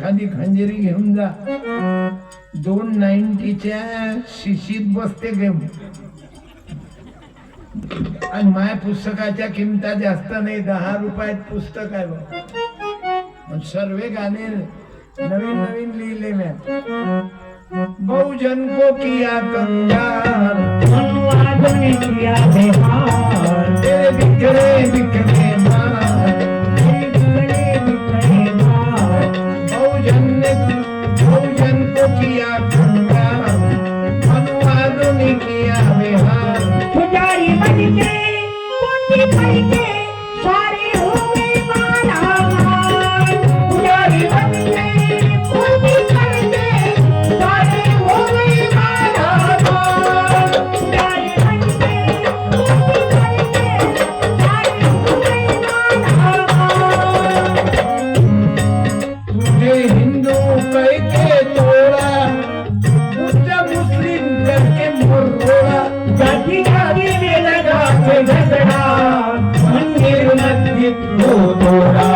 एखादी खंजिरी घेऊन जा, 290च्या शिशीत बसते घेऊन. आणि माझ्या पुस्तकाच्या किमता जास्त नाही, 10 रुपयात पुस्तक आहे बघ. सर्व गाणे नवीन नवीन लिहिले मैं. बहुजन को किया कंगाल, किया बेहाल, तेरे बिखरे बिखरे बाल, बहुजन को किया कंगाल, अनुवादों ने किया बेहाल. पुजारी बनके पूंजी करके सारे हुए मालामाल. पुजारी बनके पूंजी करके सारे हुए मालामाल. पुजारी बनके पूंजी करके सारे हुए मालामाल. तुझे हिंदू कह के तोड़ा, तुझे मुस्लिम करके मुर्रोड़ा. जाति जाति में लगा के झगड़ा, मंदिर मस्जिद को तोड़ा.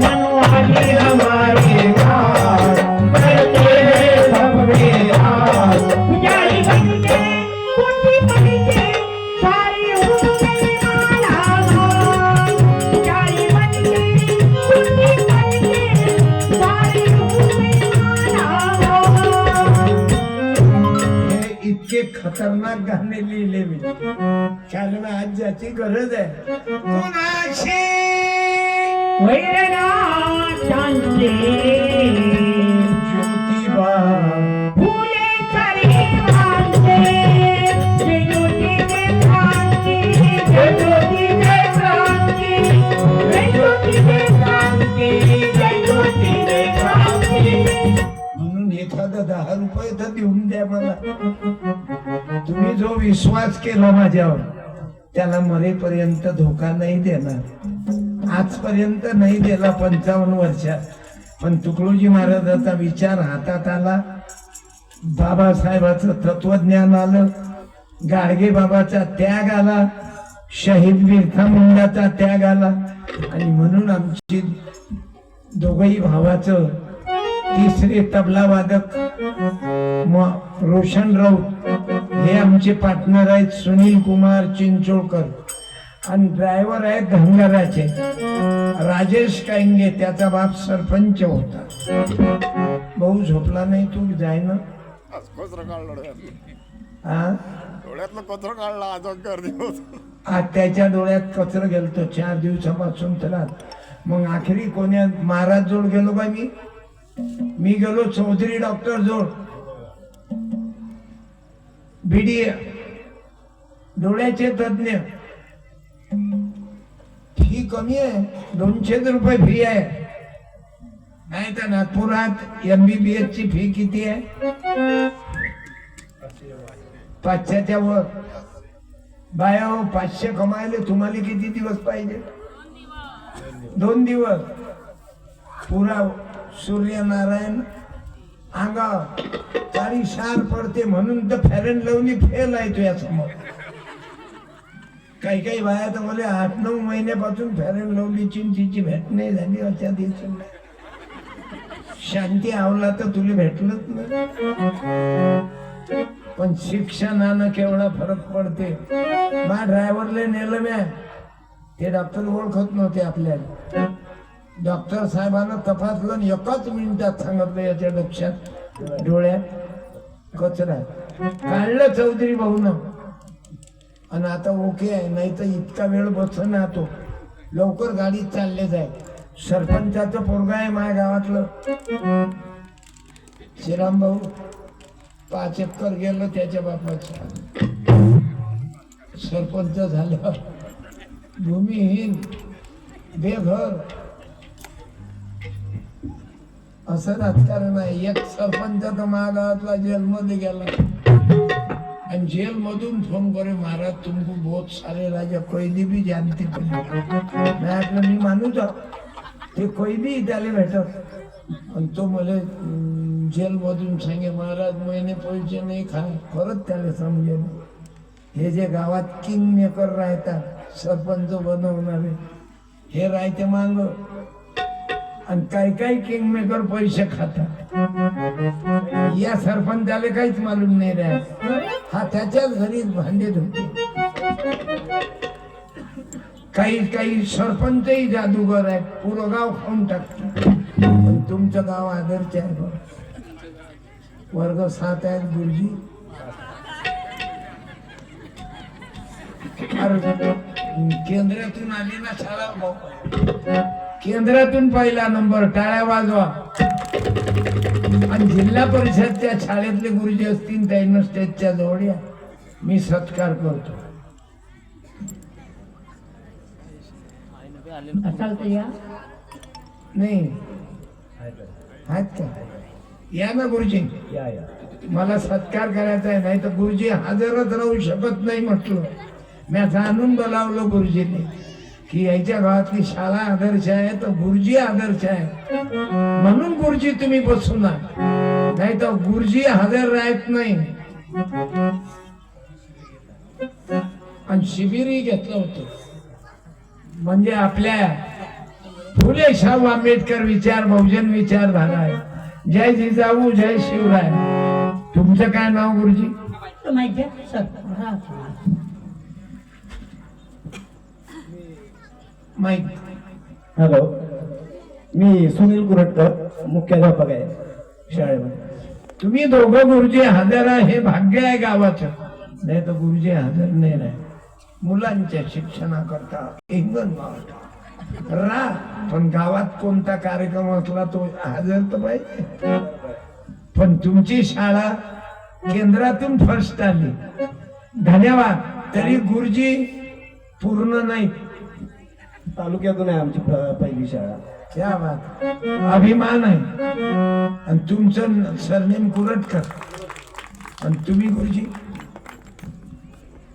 मनवाले हमारे घाट बढ़ते हैं सबके हाथ. पुजारी बनके पूंजी करके सारे हुए मालामाल. पुजारी बनके पूंजी करके सारे हुए मालामाल. हे इतके खतरनाक गाणे लिहिले मी, कारण आज ज्याची गरज आहे कोणाशी वैरनाथांचे ज्योतिबा. फुले सारे वांचे, जय ज्योतीचे क्रांती, जय ज्योतीचे क्रांती, जय ज्योतीचे क्रांती, जय ज्योतीचे क्रांती. म्हणून एखादा 10 रुपये तर देऊन द्या मला. तुम्ही जो विश्वास केला माझ्यावर त्याला मरेपर्यंत धोका नाही देणार. आजपर्यंत नाही दिला 55 वर्षात, पण तुकडोजी महाराजांचा विचार हातात आला, बाबासाहेबाचं तत्वज्ञान आलं, गाडगे बाबाचा त्याग आला, शहीद बिरसा मुंडाचा त्याग आला. आणि म्हणून आमची दोघही भावाचं, तिसरे तबला वादक रोशन राऊत हे आमचे पार्टनर आहेत, सुनील कुमार चिंचोळकर. आणि ड्रायव्हर आहेत धनगराचे राजेश कांगे, त्याचा बाप सरपंच होता. भाऊ झोपला नाही, तू जाय ना. डोळ्यातलं कचरा काढला आज. आज त्याच्या डोळ्यात कचरा गेलतो 4 दिवसापासून त्याला. मग आखरी कोण्या महाराज जोड गेलो बा मी गेलो चौधरी डॉक्टर जोड, बीडी डोळ्याचे तज्ञ. फी कमी आहे, 200 रुपये फी आहे. नाही तर नागपुरात MBBS ची फी किती आहे? 500च्या वर. बाया हो, 500 कमायले तुम्हाला किती दिवस पाहिजे? 2 दिवस. पुरा सूर्यनारायण अंगा तारी शार पडते म्हणून तर फेअर अँड लवली फेल आहे तुझ्या समोर. काही काही बाया तर मला 8-9 महिन्यापासून फेअर अँड लवलीची तिची भेट नाही झाली. अशा दिवशी शांती आवला तर तुला भेटलंच नाही. पण शिक्षणानं केवढा फरक पडते. मा ड्रायव्हरले नेलं म्या, ते डॉक्टर ओळखत नव्हते आपल्याला. डॉक्टर साहेबांना तपासलं आणि 1 मिनिटात सांगितलं याच्या लक्षात डोळ्यात कचरा काढलं चौधरी भाऊनं. आणि आता ओके आहे, नाही तर इतका वेळ बसन ना तो. लवकर गाडीत चालले जाय. सरपंचाचं पोरगा आहे माझ्या गावातलं श्रीराम भाऊ, 5 एकर गेलं त्याच्या बापाचं. सरपंच झालं, भूमिहीन, बेघर, असं राजकारण आहे. एक सरपंच तर महागावातला जेलमध्ये गेला आणि जेल मधून फोन करे, महाराज तुमको बहुत सारे राजा कैदी भी जानते. मी मानूच ते कैदी त्याला भेटत. आणि तो मला जेल मधून सांगे, महाराज महिने पैसे नाही खाय. खरंच त्याला समजेल. हे जे गावात किंग मेकर राहतात, सरपंच बनवणारे, हे राहते मांग आणि काही काही किंग मेकर पैसे खातात. या सरपंचाला काहीच मालूम नाही रे. हा त्याच्याच घरी भांडे धुते. काही काही सरपंचही जादूगर आहे, पुरं गाव खाऊन टाकतो. पण तुमचं गाव आदर्श आहे बघ. वर्ग 7 आहेत गुरुजी. केंद्रातून आली ना शाळा भाऊ. केंद्रातून पहिला नंबर, टाळ्या वाजवा. आणि जिल्हा परिषदच्या शाळेतले गुरुजी असतील त्यांना स्टेजच्या जवळ या, मी सत्कार करतो. असाल तर या. नाही आहेत का? या ना गुरुजी, मला सत्कार करायचा आहे. नाही तर गुरुजी हजरच राहू शकत नाही म्हटलं. मी जाणून बोलावलं गुरुजीने की याच्या गावातली शाळा आदर्श आहे तर गुरुजी आदर्श आहे म्हणून गुरुजी तुम्ही बसू ना. नाही तर गुरुजी हजर राहत नाही. आणि शिबिरही घेतलं होतं. म्हणजे आपल्या फुले शाहू आंबेडकर विचार, बहुजन विचारधारा आहे. जय जिजाऊ, जय शिवराय. तुमचं काय नाव गुरुजी? माहिती सर. हा माहित. हॅलो, मी सुनील कुरटकर, मुख्याध्यापक आहे शाळेमध्ये. तुम्ही दोघं गुरुजी हजर आहे हे भाग्य आहे गावाचं. नाही तर गुरुजी हजर नाही राह. मुलांच्या शिक्षणाकरता इंगण रा. पण गावात कोणता कार्यक्रम असला तो हजर तर पाहिजे. पण तुमची शाळा केंद्रातून फर्स्ट आली, धन्यवाद. तरी गुरुजी पूर्ण नाही. तालुक्यातून आहे आमची पहिली शाळा. क्या बात, अभिमान आहे. आणि तुमचं सरनेम कुरटकर. आणि तुम्ही गुरुजी?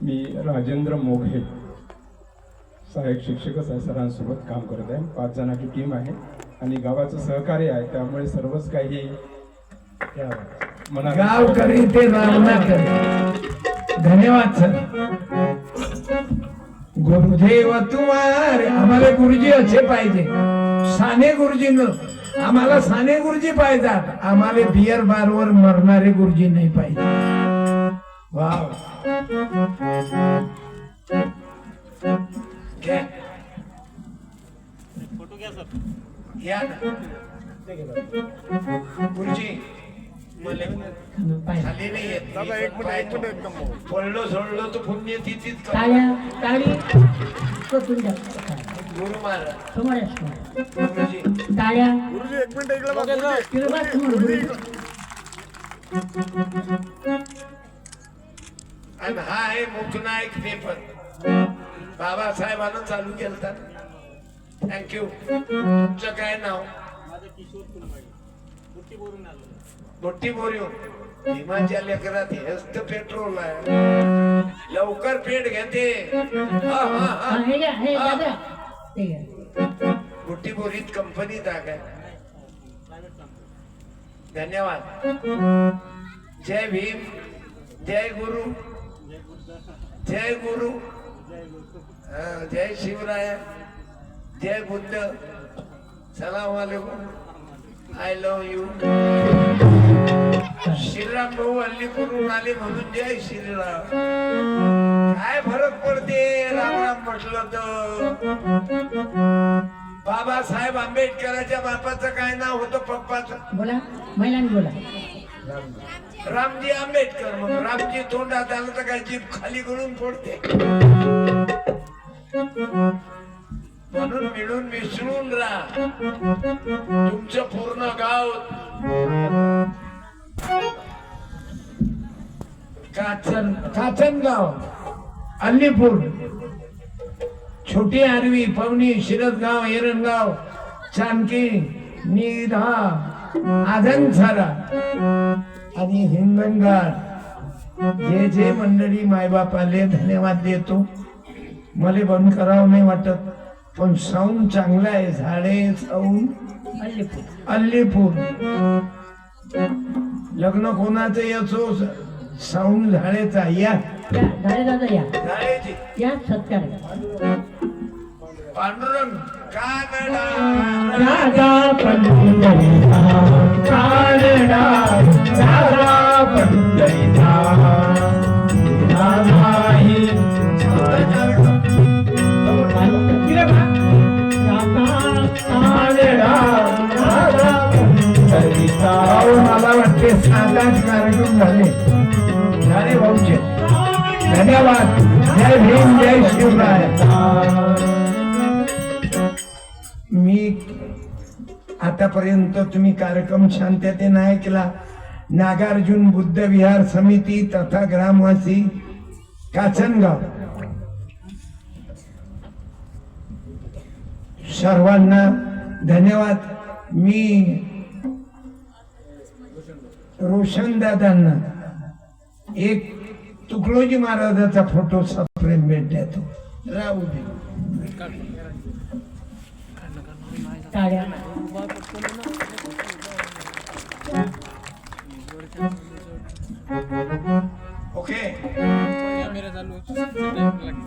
मी राजेंद्र मोघे, सहाय्यक शिक्षक सरांसोबत काम करत आहे. 5 जणांची टीम आहे आणि गावाचं सहकार्य आहे, त्यामुळे सर्वच काही गावकरी ते रामनाकरी. धन्यवाद सर. गुरुदेव तुम्हारे. आम्हाला गुरुजी असे पाहिजे, साने गुरुजी न. आम्हाला साने गुरुजी पाहिजेत. आम्हाला बियर बारवर मरणारे गुरुजी नाही पाहिजे. वाव. या ना. गुरुजी मला खाली नाही येत. दादा एक मिनिट एकदम भाऊ. पडलो सोडलो तर पुण्य तिथीच टाळ्या टाळी कोचून द्या. गुरु महाराज. समोर या, समोर. गुरुजी टाळ्या गुरुजी एक मिनिट इकडे बघा. गुरुजी, तिकडे बघ, समोर गुरुजी गुरु. इकडे. आणि हा आहे मुखनायक पेपर. बाबासाहेबांना चालू केलता. थँक्यू. तुमचं काय नाव? मोठी बोरियो. भीमाच्या लेकरात हेच तर पेट्रोल आहे. लवकर पेट घेते. हा, हे घ्या, हे दादा. हे घ्या. मोठी बोरीत कंपनीत आहे. धन्यवाद. जय भीम, जय गुरु, जय गुरु, जय शिवराय, जय बुद्ध. सलाम वालेकुम. I love you. श्रीराम भाऊ हल्ली करून आले म्हणून जय श्रीराम. काय फरक पडते राम राम म्हटलं तर. बाबासाहेब आंबेडकरांच्या बापाचं काय नाव होतं पप्पाचं? बोला, महिलांनी बोला. रामजी आंबेडकर. मग रामजी तोंडात आलं तर काय जीभ खाली करून फोडते. म्हणून मिळून मिसळून राहा. तुमचं पूर्ण गाव काचनगाव, अल्लीपूर, छोटी आरवी, पवनी, शिरदगाव, एरणगाव, चांदकी, निधा, आदनसारा आणि हिंगणघाट. जे जे मंडळी मायबापाले धन्यवाद देतो. मला बंद करावं नाही वाटत, पण साऊंड चांगला आहे. झाडे साऊंड अल्लीपूर. लग्न कोणाचं याचो साऊंड झाडेचा. या या, झाडे दादा या. झाडेची या, सत्कार. पांडुरंग कानडा राधा पंढरीचा कानडा राधा पंढरीचा राधाही मला वाटते 7-8 कार्यक्रम झाले भाऊचे. धन्यवाद. जय भीम, जय शिवराय. मी आतापर्यंत तुम्ही कार्यक्रम शांततेने ऐकला. नागार्जुन बुद्ध विहार समिती तथा ग्रामवासी काचनगाव सर्वांना धन्यवाद. मी रोशन दादांना एक तुकडोजी महाराजाचा फोटो सप्रेम भेट देतो. राहू दे. टाळ्या. ओके.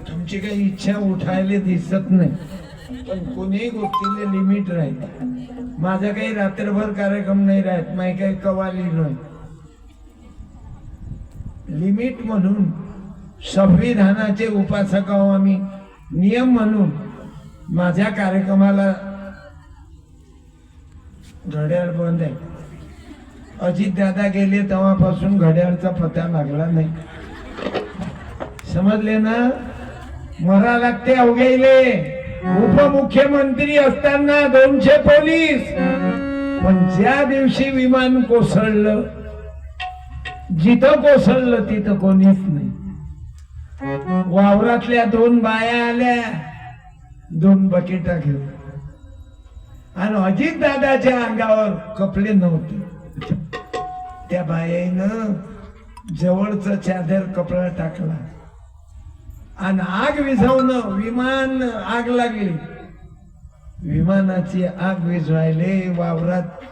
तुमची काही इच्छा उठायला दिसत नाही, पण कोणीही गोष्टीला लिमिट राहते. माझा काही रात्रभर कार्यक्रम नाही राहत, माझी काही कवाली नाही. लिमिट म्हणून संविधानाचे उपासक आहोत आम्ही. नियम म्हणून माझ्या कार्यक्रमाला घड्याळ बंद आहे. अजित दादा गेले तेव्हापासून घड्याळचा पत्ता लागला नाही. समजले ना? मरा लागते अवघेले. उपमुख्यमंत्री असताना 200 पोलीस, पण ज्या दिवशी विमान कोसळलं, जिथं कोसळलं तिथं कोणीच नाही. वावरातल्या 2 बाया आल्या, 2 बकेटा घेऊन, आणि अजित दादाच्या अंगावर कपडे नव्हते. त्या बायानं जवळच चादर कपडा टाकला आणि आग विझवणं. विमान आग लागली. विमानाची आग विझवायले वावरात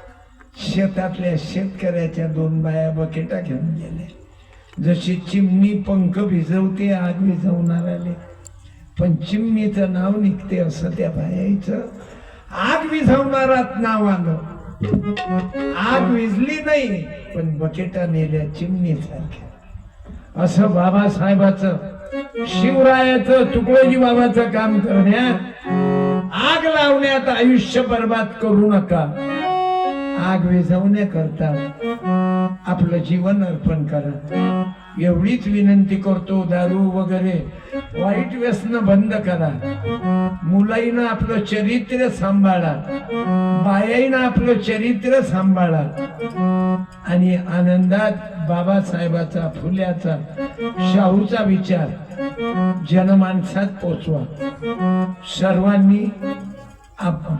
शेतातल्या शेतकऱ्याच्या 2 बाया बकेटा घेऊन गेले. जशी चिमणी पंख भिजवते आग विझवणार आले, पण चिमणीचं नाव निघते असं त्या बायाचं आग विझवणारात नाव आलं. आग विझली नाही, पण बकेटा नेल्या चिमणी सारख्या. असं बाबासाहेबाचं, शिवरायाचं, तुकडोजी बाबाचं काम करण्यात, आग लावण्यात आयुष्य बर्बाद करू नका. आग विझवण्याकरता आपलं जीवन अर्पण करा. एवढीच विनंती करतो. दारू वगैरे वाईट व्यसन बंद करा. मुलाईनं आपलं चरित्र सांभाळा, बायाईनं आपलं चरित्र सांभाळा, आणि आनंदात बाबासाहेबाचा, फुल्याचा, शाहूचा विचार जनमानसात पोचवा. सर्वांनी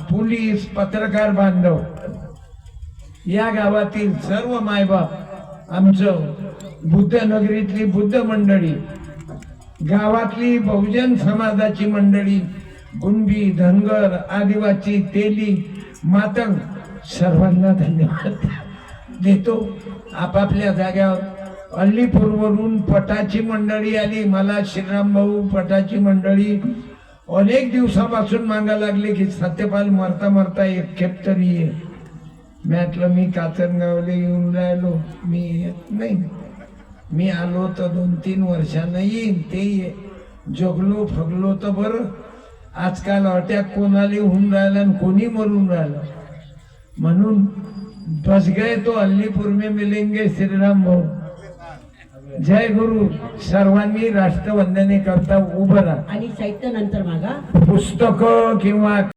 पोलीस, पत्रकार बांधव, या गावातील सर्व मायबाप, आमचं बुद्ध नगरीतली बुद्ध मंडळी, गावातली बहुजन समाजाची मंडळी, कुणबी, धनगर, आदिवासी, तेली, मातंग, सर्वांना धन्यवाद देतो. आपापल्या जाग्यावर अल्लीपूरवरून पटाची मंडळी आली. मला श्रीराम भाऊ पटाची मंडळी अनेक दिवसापासून मागा लागले की सत्यपाल मरता मरता एक खेप तरी ये. म्हटलं मी काचनगावला येऊन राहिलो, मी येत नाही. मी आलो तर 2-3 वर्षांना येईन. ते जगलो फगलो तर बरं. आजकाल अटॅक कोणाला होऊन राहिला आणि कोणी मरून राहिलं. म्हणून बस गए तो अल्लीपूर में मिलेंगे. श्रीराम भाऊ जय गुरु. सर्वांनी राष्ट्रवंदने करता उभं राहा. आणि साहित्य नंतर मागा. पुस्तकं किंवा